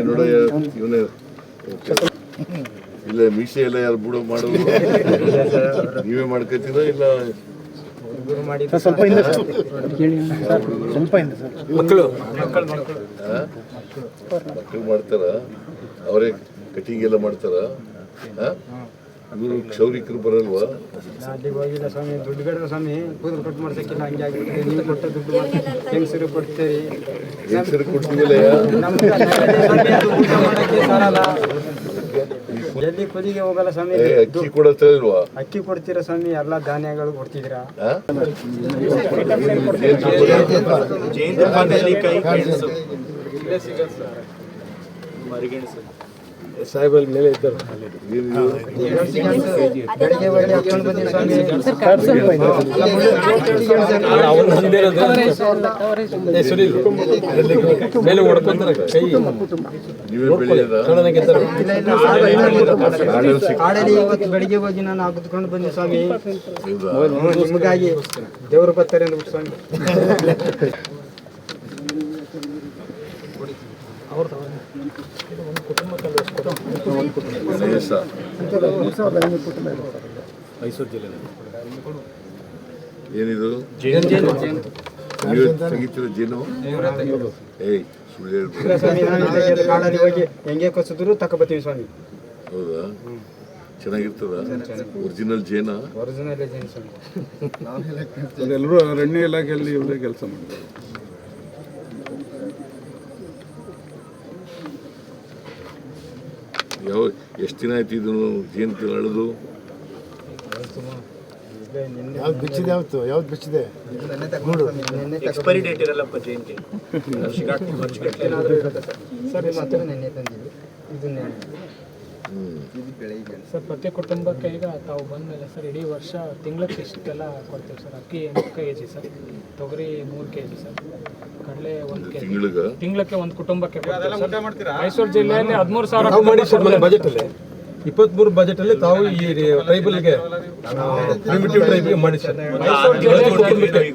ನೋಡಯ್ಯ ಇವನೇ ಇಲ್ಲ ಮೀಸೆ ಎಲ್ಲ ಯಾರು ಬಿಡೋ ಮಾಡೋದು ನೀವೇ ಮಾಡ್ಕೊತೀರಾ ಇಲ್ಲ ಸ್ವಲ್ಪ ಹಿಂದೆ ಮಕ್ಕಳು ಮಾಡ್ತಾರ ಅವರೇ ಕಟಿಂಗ್ ಎಲ್ಲ ಮಾಡ್ತಾರ ಇವರು ಕ್ಷೌರಿಕರು ಬರಲ್ವಾ ಹೋಗಿಲ್ಲ ಸ್ವಾಮಿ ದುಡ್ಡು ಬೇಡ ಸ್ವಾಮಿ ಕೂದಲು ಕಟ್ ಮಾಡ್ಸಕ್ಕಿಲ್ಲ ಹಂಗೆ ಆಗಿಬಿಟ್ಟು ನೀವು ಕೊಟ್ಟ ದುಡ್ಡು ಹೆಂಗಸರು ಕೊಡ್ತೀರಿ ಹೆಂಗಸರು ಕೊಡ್ತೀವಿಲ್ಲ ಎಲ್ಲಿ ಕುದಿಗೆ ಹೋಗಲ್ಲ ಸ್ವಾಮಿ ಅಕ್ಕಿ ಕೊಡತ್ತ ಇಲ್ವಾ ಅಕ್ಕಿ ಕೊಡ್ತೀರಾ ಸ್ವಾಮಿ ಎಲ್ಲ ಧಾನ್ಯಗಳು ಕೊಡ್ತಿದ್ದೀರಾ ಸಾಹೇಬ್ ಮೇಲೆ ಇದ್ದರು ಬೆಳಿಗ್ಗೆ ಒಳ್ಳೆ ಹಾಕೊಂಡು ಬಂದಿರಿ ಸ್ವಾಮಿ ಮೇಲೆ ಹೊಡ್ಕೊಂತಾರೆ ಕೈ ನೀವೇ ಬೆಳೆಯದ ಕಾಡಲ್ಲಿ ಇವತ್ತು ಬೆಳಿಗ್ಗೆ ಹೋಗಿ ನಾನು ಹಾಕಿದ್ಕೊಂಡು ಬಂದೆ ಸ್ವಾಮಿ ನಿಮಗಾಗಿ ದೇವರು ಬರ್ತಾರೆ ಅಂದ್ಬಿಟ್ಟು ಸ್ವಾಮಿ ಮೈಸೂರು ಜಿಲ್ಲೆ ಏನಿದು ತೆಗಿತಿರೋ ಜೇನು ಏಯ್ ಸುಳ್ಳು ಹೇಳ್ಬಿಡು. ಸ್ವಾಮಿ ನಾನು ಕಾಡಲ್ಲಿ ಹೋಗಿ ಹೆಂಗೆ ಕಸಿದ್ರು ತಗೊಬತ್ತೀವಿ ಸ್ವಾಮಿ ಹೌದಾ ಚೆನ್ನಾಗಿರ್ತದ ಒರಿಜಿನಲ್ ಜೇನ ಒರಿಜಿನಲ್ ಜೇನು ಸ್ವಾಮಿ ಎಲ್ಲರೂ ಅರಣ್ಯ ಇಲಾಖೆಯಲ್ಲಿ ಇವರೇ ಕೆಲಸ ಮಾಡ್ತಾರೆ. ಎಷ್ಟು ದಿನ ಆಯ್ತು ಇದನ್ನು ಜೇನು ಅಳದು ಯಾವ್ದು ಬಿಚ್ಚಿದೆ ಯಾವ್ದು ಬಿಚ್ಚಿದೆ ಎಕ್ಸ್ಪೈರಿ ಡೇಟ್ ಇರಲ್ಲಪ್ಪ ಜೇನ್ಗೆ ಸರ್ ಮತ್ತೆ ನೆನ್ನೆ ತಂದಿದ್ವಿ ಇದು ಸರ್ ಪ್ರತಿ ಕುಟುಂಬಕ್ಕೆ ಈಗ ತಾವು ಬಂದಮೇಲೆ ಸರ್ ಇಡೀ ವರ್ಷ ತಿಂಗಳಿಗೆ ಇಷ್ಟೆಲ್ಲ ಕೊಡ್ತೀವಿ ಸರ್ ಅಕ್ಕಿ 3 kg ಸರ್ ತೊಗರಿ 3 kg ಸರ್ ಕಡಲೆ 1 kg ತಿಂಗಳಿಗೆ ಒಂದು ಕುಟುಂಬಕ್ಕೆ ಮೈಸೂರು ಜಿಲ್ಲೆಯಲ್ಲಿ 13,000 ಮಾಡಿ ಸರ್ ಬಜೆಟಲ್ಲಿ 23 ಬಜೆಟಲ್ಲಿ ತಾವು ಈ ಟ್ರೈಬಲ್ಗೆ ಪ್ರಿಮಿಟಿವ್ ಟ್ರೈಬ್ಗೆ ಮಾಡಿ ಸರ್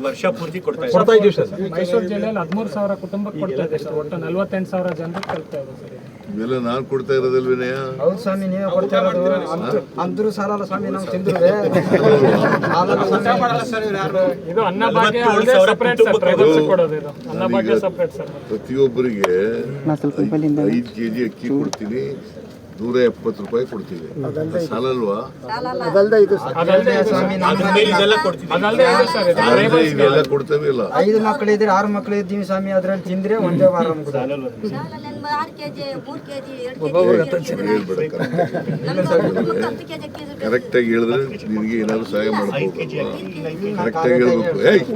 ವರ್ಷ ಪೂರ್ತಿ ಕೊಡ್ತಾ ಇದ್ದೀವಿ ಸರ್ ಮೈಸೂರು ಜಿಲ್ಲೆಯಲ್ಲಿ 13,000 ಕುಟುಂಬಕ್ಕೆ ಕೊಡ್ತಾ ಇದ್ದೀವಿ ಸರ್ ಒಟ್ಟು 48,000 ಜನರಿಗೆ ತಲುಪ್ತಾ ಇದೆ ಸರ್ ಇವೆಲ್ಲ ನಾನು ಕೊಡ್ತಾ ಇರೋದಲ್ವೇನೆಯ ಹೌದು ಸ್ವಾಮಿ ನೀವೇ ಕೊಡ್ತಾ ಇರೋದು ಅಂದ್ರೂ ಸಾಲಲ್ಲ ಸ್ವಾಮಿ ನಾವು ತಿಂದ್ರು ಇದು ಅನ್ನಭಾಗ್ಯ ಸಪರೇಟ್ ಸರ್ ಟ್ರೈಬಲ್ಸ್ ಕೊಡೋದು ಇದು ಅನ್ನಭಾಗ್ಯ ಸಪರೇಟ್ ಸರ್ ಪ್ರತಿಯೊಬ್ಬರಿಗೆ 5 kg ಅಕ್ಕಿ ಕೊಡ್ತೀನಿ 170 ರೂಪಾಯಿ ಕೊಡ್ತೀವಿ ಸಾಲಲ್ವಾ ಇವೆಲ್ಲ ಕೊಡ್ತೇವೆ ಇಲ್ಲ 5 ಮಕ್ಕಳಿದ್ರೆ 6 ಮಕ್ಕಳು ಇದ್ದೀವಿ ಸ್ವಾಮಿ ಅದ್ರಲ್ಲಿ ತಿಂದ್ರೆ ಒಂದೇ ವಾರ ಕರೆಕ್ಟಾಗಿ ಹೇಳಿದ್ರೆ ನಿನಗೆ ಏನಾದ್ರು ಸಹಾಯ ಮಾಡ್ಬೋದು ಕರೆಕ್ಟಾಗಿ ಹೇಳ್ಬೇಕು